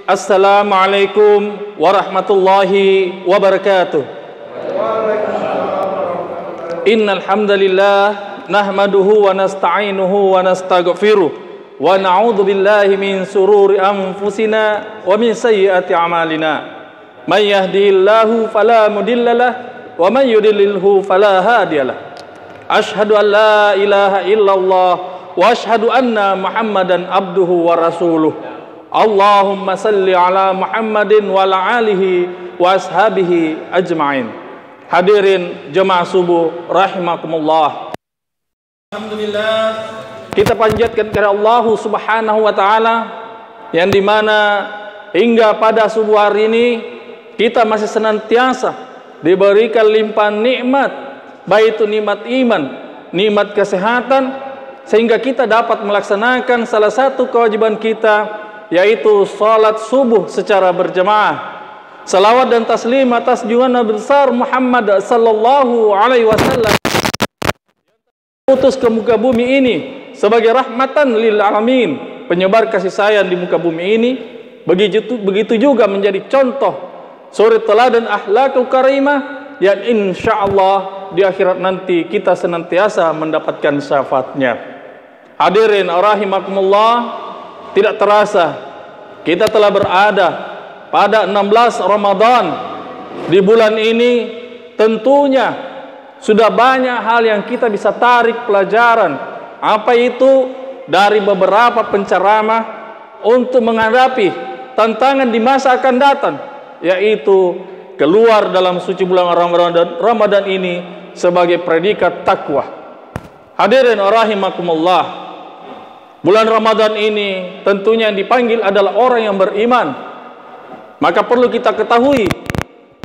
Assalamualaikum warahmatullahi wabarakatuh. Innal hamdalillah nahmaduhu wa nasta'inuhu wa nastaghfiruh wa na'udzu billahi min sururi anfusina wa min sayyiati a'malina. May yahdihillahu fala mudhillalah wa may yudlilhu fala hadiyalah. Asyhadu an la ilaha illallah wa asyhadu anna Muhammadan abduhu wa rasuluh. Allahumma salli ala Muhammadin wa ala alihi wa ashabihi ajma'in. Hadirin jemaah subuh rahimakumullah. Alhamdulillah, kita panjatkan kepada Allah Subhanahu wa taala yang dimana hingga pada subuh hari ini kita masih senantiasa diberikan limpahan nikmat, baik itu nikmat iman, nikmat kesehatan, sehingga kita dapat melaksanakan salah satu kewajiban kita, yaitu salat subuh secara berjamaah. Salawat dan taslim atas junjungan Nabi besar Muhammad sallallahu alaihi wasallam utus ke muka bumi ini sebagai rahmatan lil alamin, penyebar kasih sayang di muka bumi ini. Begitu juga menjadi contoh suri teladan akhlakul karimah yang insyaallah di akhirat nanti kita senantiasa mendapatkan syafaatnya. Hadirin rahimakumullah, tidak terasa kita telah berada pada 16 Ramadan. Di bulan ini tentunya sudah banyak hal yang kita bisa tarik pelajaran. Apa itu? Dari beberapa penceramah untuk menghadapi tantangan di masa akan datang, yaitu keluar dalam suci bulan Ramadan ini sebagai predikat takwa. Hadirin rahimakumullah, bulan Ramadan ini tentunya yang dipanggil adalah orang yang beriman. Maka perlu kita ketahui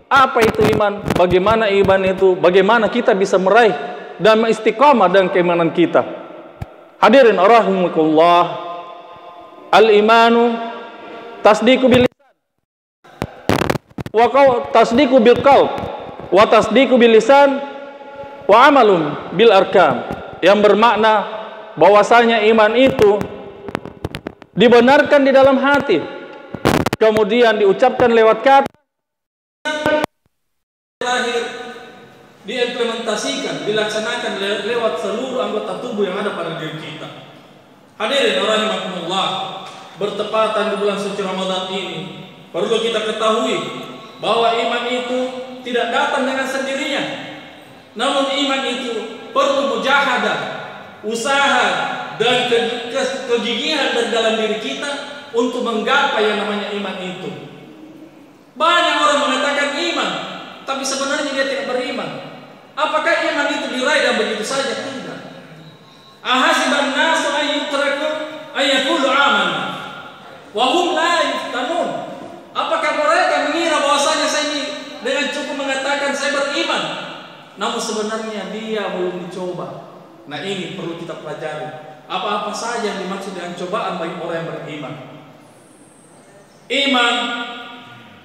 apa itu iman, bagaimana iman itu, bagaimana kita bisa meraih dan istiqamah dan keimanan kita. Hadirin rahimakumullah, al-imanu tasdiqu bil lisan wa tasdiqu bil qalb wa tasdiqu bil lisan wa amalun bil arkam, yang bermakna bahwasanya iman itu dibenarkan di dalam hati, kemudian diucapkan lewat kata, terakhir diimplementasikan, dilaksanakan lewat seluruh anggota tubuh yang ada pada diri kita. Hadirin rahimakumullah, bertepatan di bulan suci Ramadan ini perlu kita ketahui bahwa iman itu tidak datang dengan sendirinya, namun iman itu perlu mujahadah, usaha dan kegigihan dari dalam diri kita untuk menggapai yang namanya iman itu. Banyak orang mengatakan iman, tapi sebenarnya dia tidak beriman. Apakah iman itu diraih dan begitu saja? Tidak. Ahasiban nasu ayyutraku ayyaqulu amanna wa hum la yuftanun. Apakah mereka mengira bahwasanya saya ini dengan cukup mengatakan saya beriman, namun sebenarnya dia belum dicoba? Nah, ini perlu kita pelajari. Apa-apa saja yang dimaksud dengan cobaan bagi orang yang beriman. Iman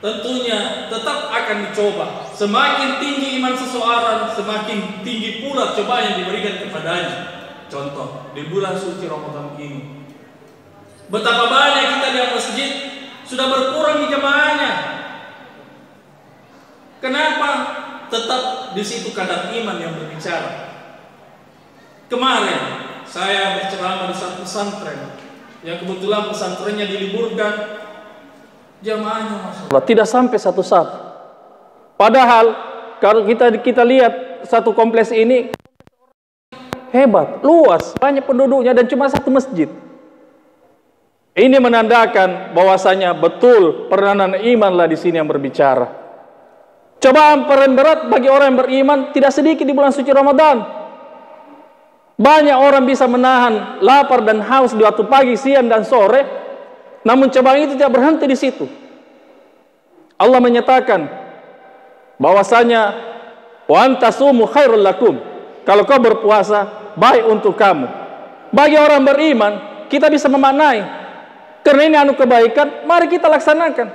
tentunya tetap akan dicoba. Semakin tinggi iman seseorang, semakin tinggi pula cobaan yang diberikan kepadanya. Contoh, di bulan suci Ramadan ini, betapa banyak kita di masjid sudah berkurang di jamaahnya. Kenapa? Tetap di situ kadar iman yang berbicara. Kemarin saya berceramah di satu pesantren yang kebetulan pesantrennya diliburkan, jamaahnya masuk tidak sampai satu saf. Padahal kalau kita lihat satu kompleks ini hebat, luas, banyak penduduknya dan cuma satu masjid. Ini menandakan bahwasanya betul peranan imanlah di sini yang berbicara. Cobaan paling berat bagi orang yang beriman tidak sedikit di bulan suci Ramadan. Banyak orang bisa menahan lapar dan haus di waktu pagi, siang dan sore, namun cobaan itu tidak berhenti di situ. Allah menyatakan bahwasanya wa antasumu khairul lakum, kalau kau berpuasa baik untuk kamu. Bagi orang beriman, kita bisa memaknai karena ini anu kebaikan, mari kita laksanakan.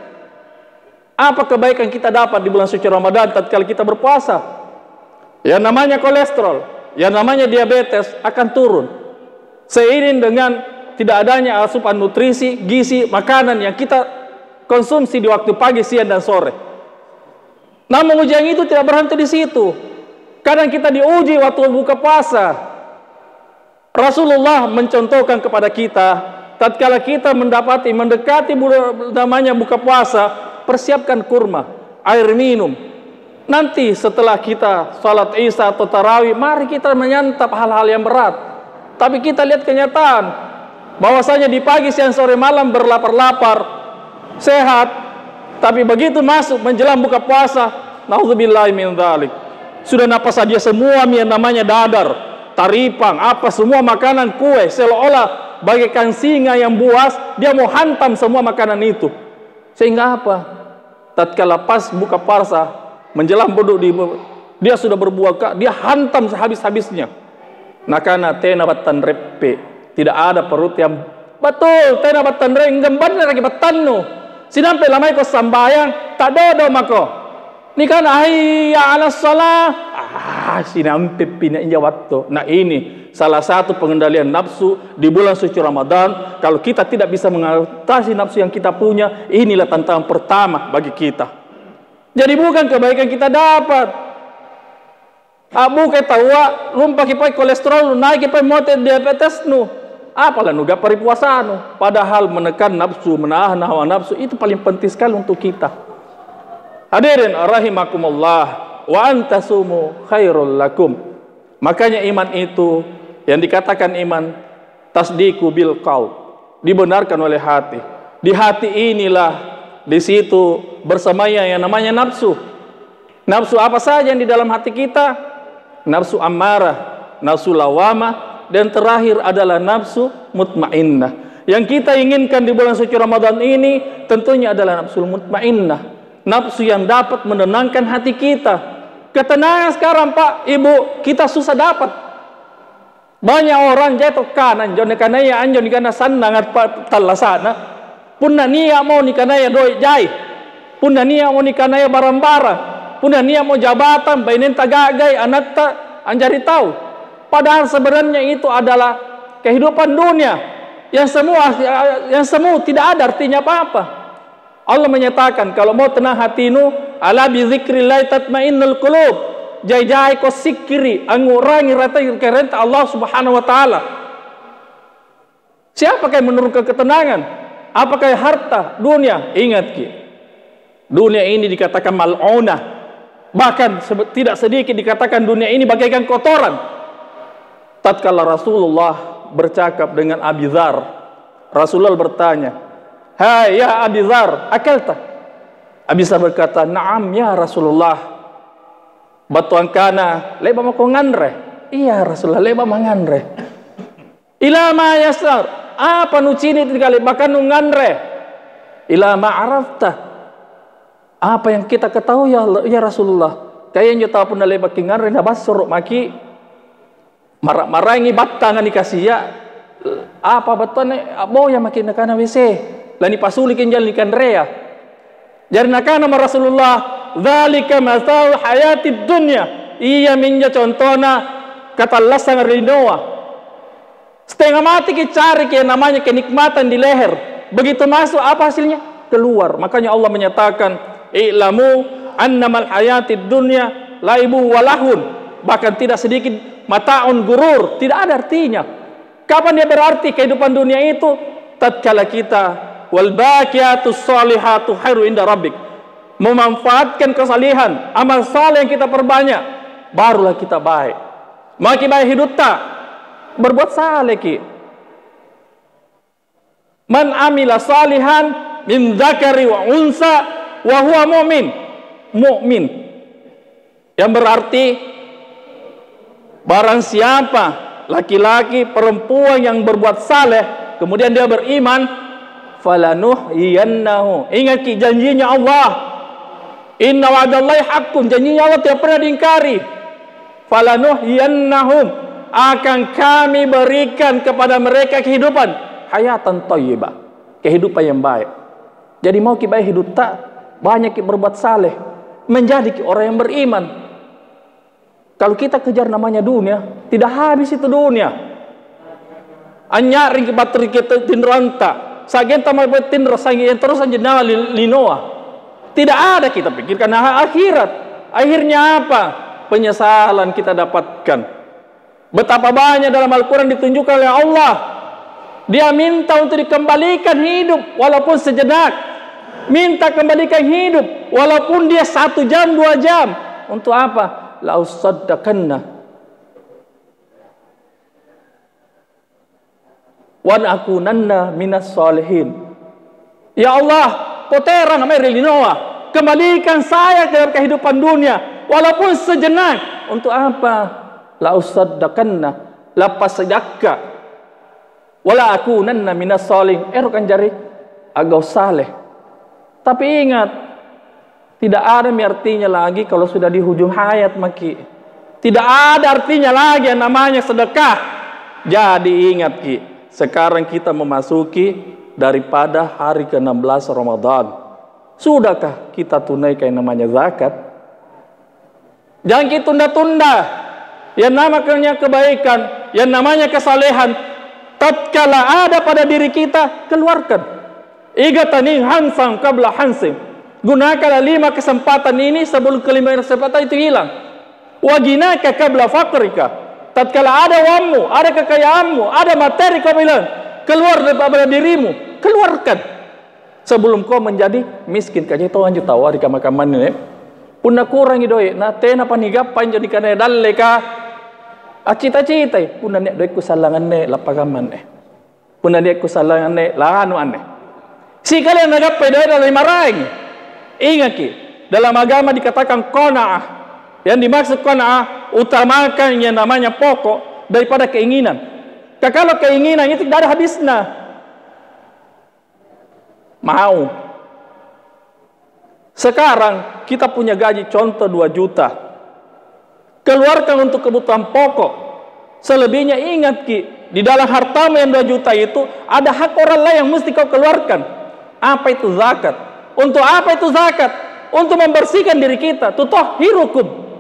Apa kebaikan kita dapat di bulan suci Ramadan tatkala kita berpuasa? Yang namanya kolesterol, yang namanya diabetes akan turun seiring dengan tidak adanya asupan nutrisi, gizi, makanan yang kita konsumsi di waktu pagi, siang, dan sore. Namun ujian itu tidak berhenti di situ. Kadang kita diuji waktu buka puasa. Rasulullah mencontohkan kepada kita, tatkala kita mendekati namanya buka puasa, persiapkan kurma, air minum. Nanti setelah kita salat Isya atau tarawih, mari kita menyantap hal-hal yang berat. Tapi kita lihat kenyataan, bahwasanya di pagi, siang, sore, malam berlapar-lapar, sehat. Tapi begitu masuk menjelang buka puasa, naudzubillahi min dzalik, sudah napas saja semua yang namanya dadar, taripang, apa semua makanan, kue, seolah-olah bagaikan singa yang buas, dia mau hantam semua makanan itu. Sehingga apa? Tatkala pas buka puasa, menjelang duduk dia sudah berbuka, dia hantam sehabis-habisnya. Nakana tena batan reppe, tidak ada perut yang betul. Tena batan re ngemban lagi batanno. Sinampe lamai ko sambayang, tak dodo mako. Ni kan hayya 'alas shalah. Sinampe pinanya waktu. Nah, ini salah satu pengendalian nafsu di bulan suci Ramadan. Kalau kita tidak bisa mengatasi nafsu yang kita punya, inilah tantangan pertama bagi kita. Jadi bukan kebaikan kita dapat. Abu kita tawa, lumpa kipai kolesterol, naik kipai mote diabetes nu. Apalah nu gapari puasa nu. Padahal menekan nafsu, menahan hawa nafsu itu paling penting sekali untuk kita. Hadirin rahimakumullah, wa antasumu khairul lakum. Makanya iman itu yang dikatakan iman tasdiqu bil qaul, dibenarkan oleh hati. Di hati inilah, di situ bersamanya yang namanya nafsu. Nafsu apa saja yang di dalam hati kita? Nafsu ammarah, nafsu lawamah, dan terakhir adalah nafsu mutmainnah. Yang kita inginkan di bulan suci Ramadan ini tentunya adalah nafsu mutmainnah, nafsu yang dapat menenangkan hati kita. Ketenangan sekarang Pak, Ibu, kita susah dapat. Banyak orang jatuh kanan, jone kanaya anjon kana sanangat talasana. Punna niya mo ni kanaya doi jai, punna niya mo ni kanaya barang-barang, punna niya mo jabatan, bainin tagagay, anatta, anjari tahu. Padahal sebenarnya itu adalah kehidupan dunia yang semu tidak ada artinya apa-apa. Allah menyatakan kalau mau tenang hatinu, ala bi dzikrillah tatmainnul qulub. Jai-jai ko sikiri, angurangi rata kerenta Allah Subhanahu wa taala. Siapa yang menurunkan ketenangan? Apakah harta dunia? Ingat ki, dunia ini dikatakan mal'unah. Bahkan tidak sedikit dikatakan dunia ini bagaikan kotoran. Tatkala Rasulullah bercakap dengan Abi Dzar, Rasulullah bertanya, "Hai ya Abi Dzar, akalta?" Abi Dzar berkata, "Na'am ya Rasulullah." Batuan kana leba mako nganre. Iya Rasulullah, leba manganre. Ila ma yasar, apa nu cini kali bahkan nu nganre. Ila ma arafta, apa yang kita ketahui ya Rasulullah. Kayaknya tahu pun leba ki nganre na basur maki marangi batangan dikasih ya. Apa batuan abo yang makin nakana WC. Lani pasuli kinjal ikan rea. Jadi nakana Rasulullah, dzalika masal hayatid dunya. Iya minja contohna kata lasang rinoa. Setengah mati kita cari yang namanya kenikmatan di leher. Begitu masuk apa hasilnya? Keluar. Makanya Allah menyatakan, "I'lamu annamal hayatid dunya laibu walahun." Bahkan tidak sedikit mataun gurur, tidak ada artinya. Kapan dia berarti kehidupan dunia itu? Tatkala kita wal baqiyatus shalihatu khairu inda rabbik, memanfaatkan kesalihan, amal saleh yang kita perbanyak, barulah kita baik. Maki baik hidup tak berbuat saleh ki. Man amila salihan min dzakari wa unsa wa huwa mu'min. Mu'min yang berarti barang siapa laki-laki perempuan yang berbuat saleh kemudian dia beriman, falanuhyiyannahu. Ingat ki janjinya Allah. Inna wa'dallahi haqqun, janjinya Allah tidak pernah diingkari. Falanuhyiyannahum, akan kami berikan kepada mereka kehidupan hayatan thayyibah, kehidupan yang baik. Jadi mau ki baik hidup tak, banyak ki berbuat saleh, menjadi ki orang yang beriman. Kalau kita kejar namanya dunia, tidak habis itu dunia. Anyaring bateri kita tinranta. Sagen tamai betin rasangi yang terus anjenawa linoa. Tidak ada kita pikirkan akhirat. Akhirnya apa? Penyesalan kita dapatkan. Betapa banyak dalam Al-Quran ditunjukkan oleh Allah. Dia minta untuk dikembalikan hidup walaupun sejenak. Minta kembalikan hidup walaupun dia 1 jam 2 jam. Untuk apa? La usaddaqanna wa akunanna minas solihin. Ya Allah, potera namanya relinoa, kembalikan saya ke dalam kehidupan dunia walaupun sejenak. Untuk apa? La usaddaqanna, lapas sedekah, wala akunanna minas solihin. Kan jari agak saleh. Tapi ingat, tidak ada artinya lagi kalau sudah di hujung hayat maki. Tidak ada artinya lagi yang namanya sedekah. Jadi ingat ki, sekarang kita memasuki daripada hari ke-16 Ramadan. Sudahkah kita tunaikan yang namanya zakat? Jangan kita tunda-tunda. Yang namanya kebaikan, yang namanya kesalehan, tatkala ada pada diri kita, keluarkan. Igataning hansang kabla hansing. Gunakanlah 5 kesempatan ini sebelum kelima kesempatan itu hilang. Waginaka kabla fakrika. Tatkala ada uangmu, ada kekayaanmu, ada materi kau bilang, keluar daripada dirimu, keluarkan sebelum kau menjadi miskin. Kaya itu anjut tawa di kamar-kamar ini. Puna kurang idoi, na tena panigap panjang di kana dalle ka. Acita-cita, puna nek doi kusalangan ne lapagaman ne. Puna nek kusalangan ne lanu anne. Si kalian nagap doi dalam maraing. Ingat ki, dalam agama dikatakan qanaah. Yang dimaksud qanaah, utamakan yang namanya pokok daripada keinginan. Kalau keinginan itu tidak ada habisnya. Mau. Sekarang kita punya gaji contoh 2 juta. Keluarkan untuk kebutuhan pokok. Selebihnya ingat ki, di dalam hartamu yang 2 juta itu ada hak orang lain yang mesti kau keluarkan. Apa itu zakat? Untuk apa itu zakat? Untuk membersihkan diri kita. Tutahhirukum.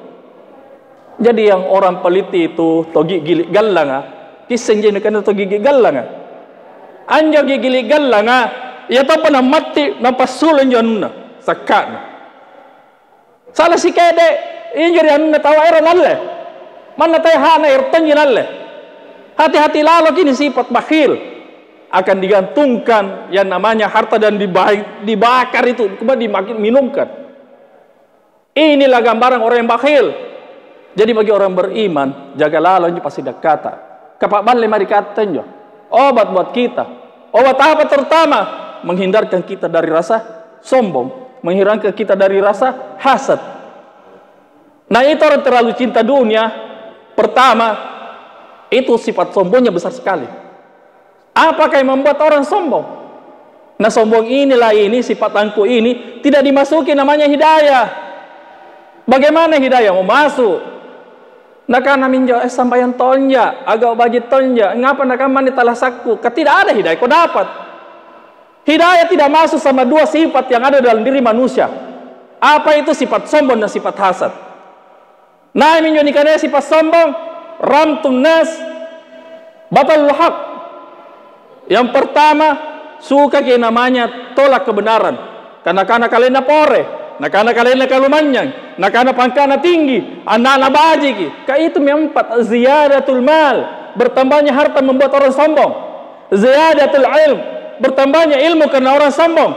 Jadi yang orang peliti itu togi gili galanga, kisah jenis kan togi gili galanga. Anjo gili galanga, ya tahu pernah mati nampak sulen januna sakana. Salah si kede, injuri anuna tahu air nalle, mana tahu hana air tanji nalle. Hati-hati lalu kini sifat bakhil akan digantungkan yang namanya harta dan dibakar itu kemudian diminumkan. Inilah gambaran orang yang bakhil. Jadi bagi orang beriman, jagalah lalu pasti kata. Kapak balik mari katanya, obat buat kita. Obat apa terutama? Menghindarkan kita dari rasa sombong, menghilangkan kita dari rasa hasad. Nah itu orang terlalu cinta dunia. Pertama, itu sifat sombongnya besar sekali. Apakah yang membuat orang sombong? Nah sombong inilah ini, sifat angku ini tidak dimasuki namanya hidayah. Bagaimana hidayah mau masuk? Nakana minjo sampaian tonja, agak bagi tonja. Ngapa nakama ni talasakku? Tidak ada hidayah. Kau dapat hidayah tidak masuk sama 2 sifat yang ada dalam diri manusia. Apa itu sifat sombong dan sifat hasad? Nah minjo nikana sifat sombong, ramtun nas, batalul haq. Yang pertama suka ke namanya tolak kebenaran. Karena kalian pore. Nakana kalian kalumanyang, nakana pangkana tinggi, anak-anak baji ki. Itu yang 4, ziyadatul mal, bertambahnya harta membuat orang sombong. Ziyadatul ilm, bertambahnya ilmu karena orang sombong.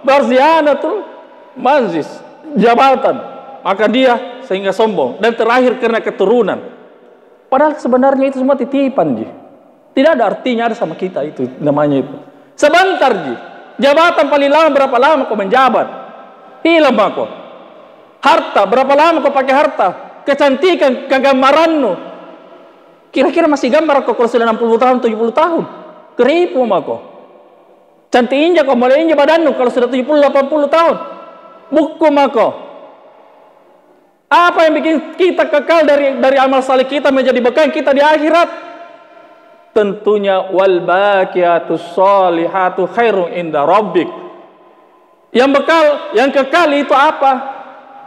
Berziyadatul manzis, jabatan, maka dia sehingga sombong. Dan terakhir karena keturunan. Padahal sebenarnya itu semua titipan ji. Tidak ada artinya ada sama kita itu namanya itu. Sebentar ji, jabatan paling lama berapa lama kau menjabat? Hilang aku. Harta, berapa lama kau pakai harta? Kecantikan, kegambaranmu. Kira-kira masih gambar kau kalau sudah 60 tahun, 70 tahun. Keripu aku. Cantik injak kau, mulai injak badanmu kalau sudah 70, 80 tahun. Buku aku. Apa yang bikin kita kekal dari amal saleh kita menjadi bekal kita di akhirat? Tentunya wal baqiyatus sholihatu khairun inda rabbik. Yang bekal, yang kekal itu apa?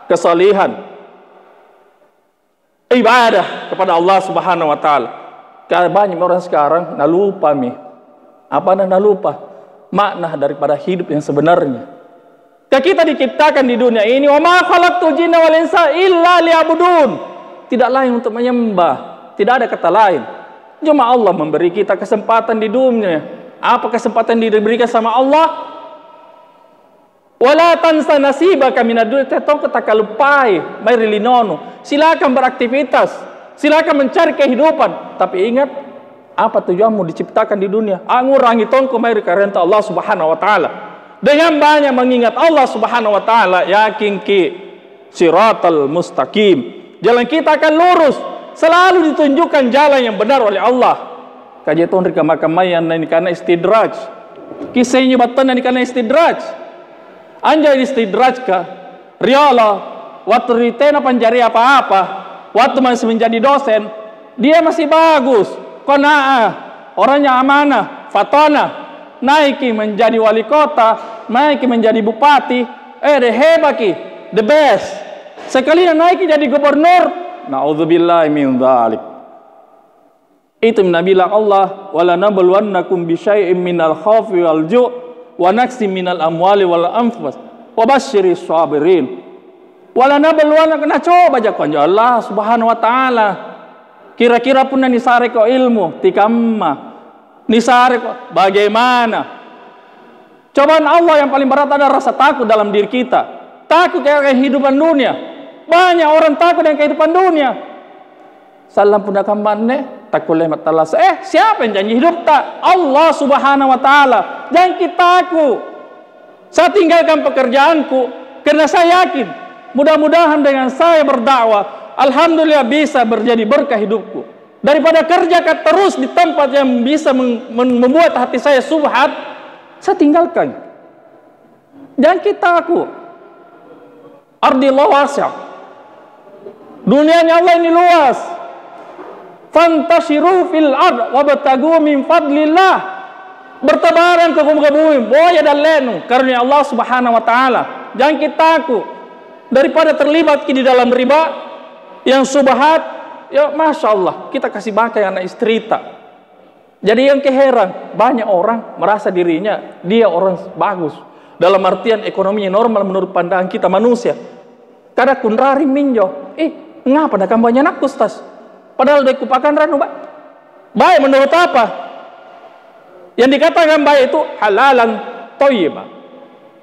Kesalihan, ibadah kepada Allah Subhanahu wa taala. Banyak orang sekarang lupa lupa makna daripada hidup yang sebenarnya. Kita diciptakan di dunia ini, wa ma khalaqtul jinna wal insa illa liya'budun. Tidak lain untuk menyembah, tidak ada kata lain. Cuma Allah memberi kita kesempatan di dunia. Apa kesempatan diberikan sama Allah? Wala tansa nasibaka minad dunya, kita lupai, mai linono. Silakan beraktivitas, silakan mencari kehidupan, tapi ingat apa tujuanmu diciptakan di dunia? Ngurangi tongko mai karena Allah Subhanahu wa taala. Dengan banyak mengingat Allah Subhanahu wa taala, yakin ki siratal mustaqim. Jalan kita akan lurus, selalu ditunjukkan jalan yang benar oleh Allah. Kajian rika makamayan ini karena istidraj. Kisahnya batan ini karena istidraj. Anjay istidraj ka riala waktu ritena panjari apa-apa, waktu masih menjadi dosen, dia masih bagus, qanaah, orangnya amanah, fatana, naiki menjadi wali kota, naiki menjadi bupati, hebaki, the best. Sekalian naiki jadi gubernur, na'udzubillahi min dzalik. Itu nabilah Allah, wala nabluwannakum bisyai'in minal khaufi wal ju' wa naqsi minal amwali wal anfus wa basyiris sabirin. Wala nabluwannakum, coba aja kan Allah Subhanahu wa taala. Kira-kira pun nisare ko ilmu tikamma. Nisare ko bagaimana? Cobaan Allah yang paling berat adalah rasa takut dalam diri kita. Takut kayak kehidupan dunia. Banyak orang takut dengan kehidupan dunia. Salam pun akan manne takut lemat Allah. Siapa yang janji hidup tak? Allah Subhanahu wa taala. Jangan kita aku. Saya tinggalkan pekerjaanku karena saya yakin mudah-mudahan dengan saya berdakwah, alhamdulillah bisa menjadi berkah hidupku. Daripada kerja terus di tempat yang bisa membuat hati saya subhat, saya tinggalkan. Jangan kita aku. Ardillah wasi'ah. Dunianya Allah ini luas. Fantashiru fil ard wabtagu min fadlillah. Bertebaran ke bumi, boya dan lenu karunia Allah Subhanahu wa taala. Jangan kita aku daripada terlibat di dalam riba yang subhat, ya Masya Allah, kita kasih bangkai anak istri tak. Jadi yang keheran, banyak orang merasa dirinya dia orang bagus. Dalam artian ekonominya normal menurut pandangan kita manusia. Karena kunrari minjo, ngapa nak banyak anak kustas? Padahal dia kupakan ranu baik menurut apa? Yang dikatakan baik itu halalan thayyibah.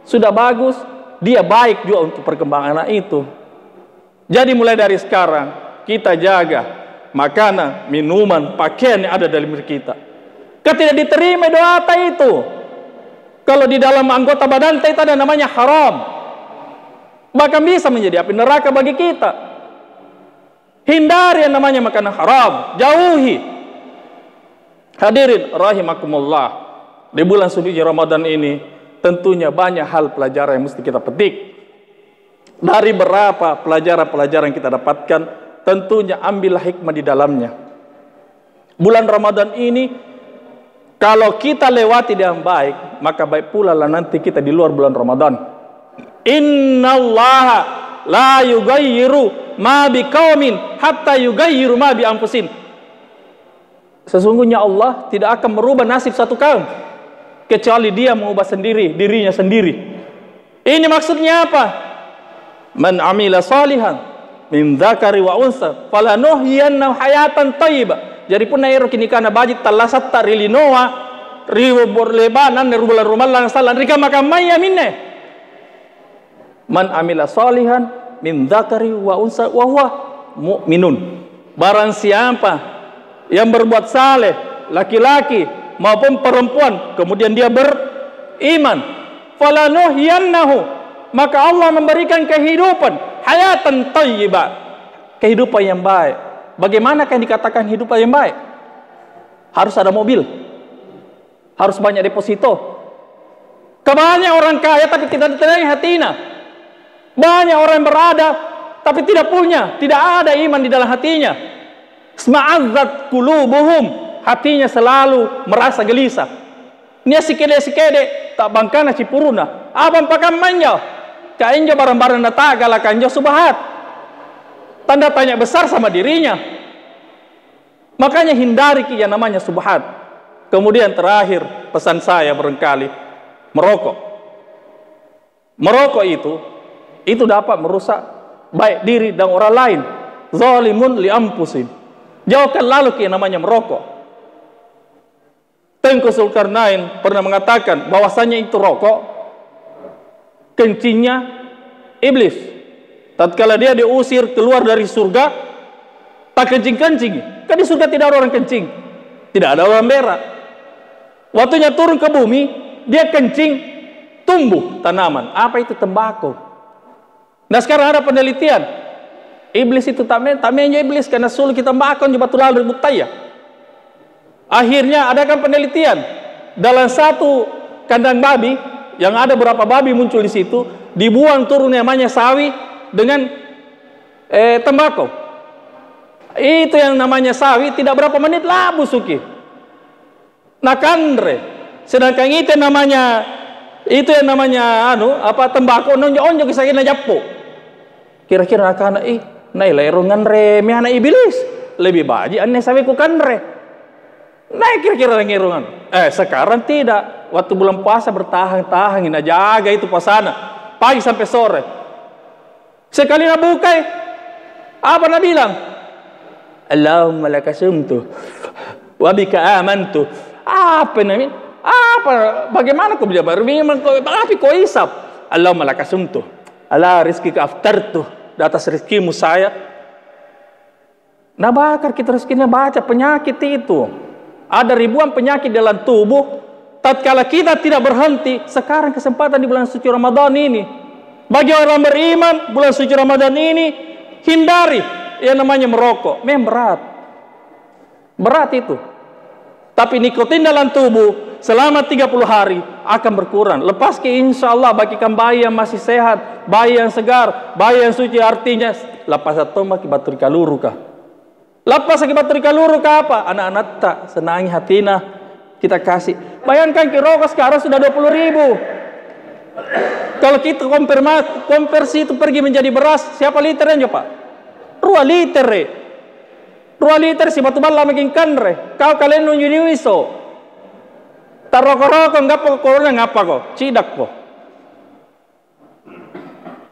Sudah bagus, dia baik juga untuk perkembangan anak itu. Jadi mulai dari sekarang kita jaga makanan, minuman, pakaian yang ada dalam diri kita. Ketika diterima doa itu, kalau di dalam anggota badan kita ada namanya haram, bahkan bisa menjadi api neraka bagi kita. Hindari yang namanya makanan haram, jauhi. Hadirin rahimakumullah, di bulan suci Ramadan ini tentunya banyak hal pelajaran yang mesti kita petik. Dari berapa pelajaran-pelajaran yang kita dapatkan, tentunya ambillah hikmah di dalamnya. Bulan Ramadan ini kalau kita lewati dengan baik, maka baik pula lah nanti kita di luar bulan Ramadan. Innallaha la yughayyiru ma biqaumin hatta yughayyiru ma bi anfusihim. Sesungguhnya Allah tidak akan merubah nasib satu kaum kecuali dia mengubah sendiri dirinya sendiri. Ini maksudnya apa? Man amila salihan min dzakari wa unsa falanuhyiyannahu hayatan thayyibah. Jadi pun nairo kini kana bajit talasat tarilinoa ribu borlebanan rubulan rumalan salan rika makamaya minne. Man amila salihan min dzakari wa unsa wa huwa mu'minun. Barang siapa yang berbuat saleh, laki-laki maupun perempuan, kemudian dia beriman, falanuhyiyannahu, maka Allah memberikan kehidupan hayatan thayyibah, kehidupan yang baik. Bagaimana kan dikatakan hidup yang baik? Harus ada mobil, harus banyak deposito. Kebanyakan orang kaya tapi tidak ditenangi hatinya. Banyak orang yang berada tapi tidak punya, tidak ada iman di dalam hatinya. Sma'azzat qulubuhum, hatinya selalu merasa gelisah. Nia sikede tak bangkana cipuruna. Abang pakai manja, kainjo barang-barang data galak kanjo subhat. Tanda tanya besar sama dirinya. Makanya hindari yang namanya subhat. Kemudian terakhir pesan saya barangkali, merokok. Merokok itu dapat merusak baik diri dan orang lain. Zalimun li anfusin. Jauhkan lalu yang namanya merokok. Tengku Zulkarnain pernah mengatakan bahwasanya itu rokok kencingnya iblis. Tatkala dia diusir keluar dari surga, tak kencing-kencing. Kan di surga tidak ada orang kencing, tidak ada orang berak. Waktunya turun ke bumi, dia kencing, tumbuh tanaman. Apa itu? Tembakau. Nah sekarang ada penelitian, iblis itu tak menja iblis karena sulit kita makan juga batu lalu butaya. Akhirnya adakan penelitian dalam satu kandang babi yang ada berapa babi muncul di situ, dibuang turun namanya sawi dengan tembakau. Itu yang namanya sawi tidak berapa menit lah busuki. Nakandre. Sedangkan itu yang namanya tembakau nonjo-onjo kisah na japo. Kira-kira anak nai lerongan re mi anak iblis lebih baji aneh sawi ku kanre. Nai kira-kira ngerungan. Sekarang tidak. Waktu bulan puasa bertahan-tahan ina jaga itu puasana pagi sampai sore. Sekali na bukai apa na bilang? Allahumma laka sumtu wa bika amantu. Apa namanya? Bagaimana kau bisa bermimpi? Tapi kau isap. Allahumma laka sumtu ala rizkika aftartu. Di atas rizkimu saya. Nah bakar kita rizkinya baca penyakit itu. Ada ribuan penyakit dalam tubuh. Tatkala kita tidak berhenti, sekarang kesempatan di bulan suci Ramadan ini. Bagi orang beriman, bulan suci Ramadan ini hindari yang namanya merokok. Memang berat itu. Tapi nikotin dalam tubuh selama 30 hari akan berkurang. Lepas ke insya Allah bagikan bayi yang masih sehat, bayi yang segar, bayi yang suci, artinya lepas atau maki baturi kaluru kah? Lepas lagi baturi kaluru kah apa? Anak-anak tak senangi hatina kita kasih. Bayangkan ke rokok sekarang sudah 20.000. Kalau kita konversi itu pergi menjadi beras, siapa liternya Pak? 2 liter. 2 liter si batu bala makin kanre. Kau kalian nunjuk iso. Taroko-roko ngapa corona ngapa kok? Cidak kok.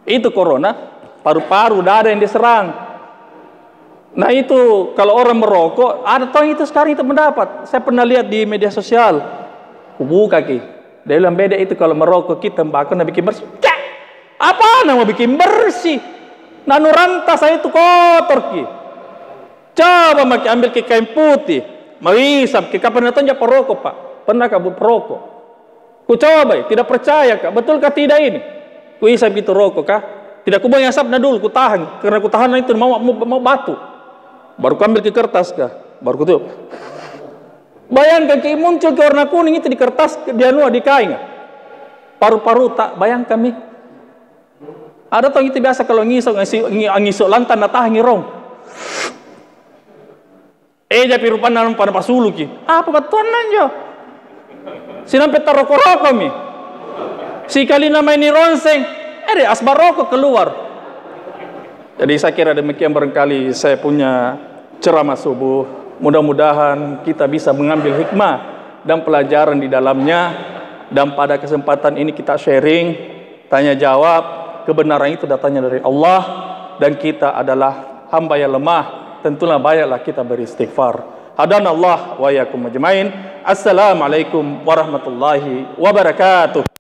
Itu corona, paru-paru dada yang diserang. Nah itu kalau orang merokok, ada toh itu sekarang itu mendapat. Saya pernah lihat di media sosial. Buka ki. Dia bilang beda itu kalau merokok kita tembakau nak bikin bersih. Apa nama bikin bersih? Nanu rantas saya itu kotor ki. Coba maki ambil ke kain putih, mengisap ke kapan datang japa rokok Pak? Pernah kah perokok? Ku coba, tidak percaya kah? Betul kah tidak ini? Ku isap gitu rokok kah? Tidak ku bayang asapnya dulu, ku tahan. Karena ku tahan itu mau batu. Baru ku ambil ke kertas kah? Baru ku tuh. Bayangkan ke muncul ke warna kuning itu di kertas dia di kain. Paru-paru tak bayangkan mi. Ada tong itu biasa kalau ngisok lantan natah ngirong. Jadi rupan dalam pada pasulu ki. Apa batuan nanjo? Sinampe taroko-roko mi. Si kali nama ini ronseng. Asbar rokok keluar. Jadi saya kira demikian barangkali saya punya ceramah subuh. Mudah-mudahan kita bisa mengambil hikmah dan pelajaran di dalamnya. Dan pada kesempatan ini kita sharing, tanya jawab. Kebenaran itu datangnya dari Allah. Dan kita adalah hamba yang lemah. Tentulah bayarlah kita beristighfar. Hadanallah wa yakum ajmain. Assalamualaikum warahmatullahi wabarakatuh.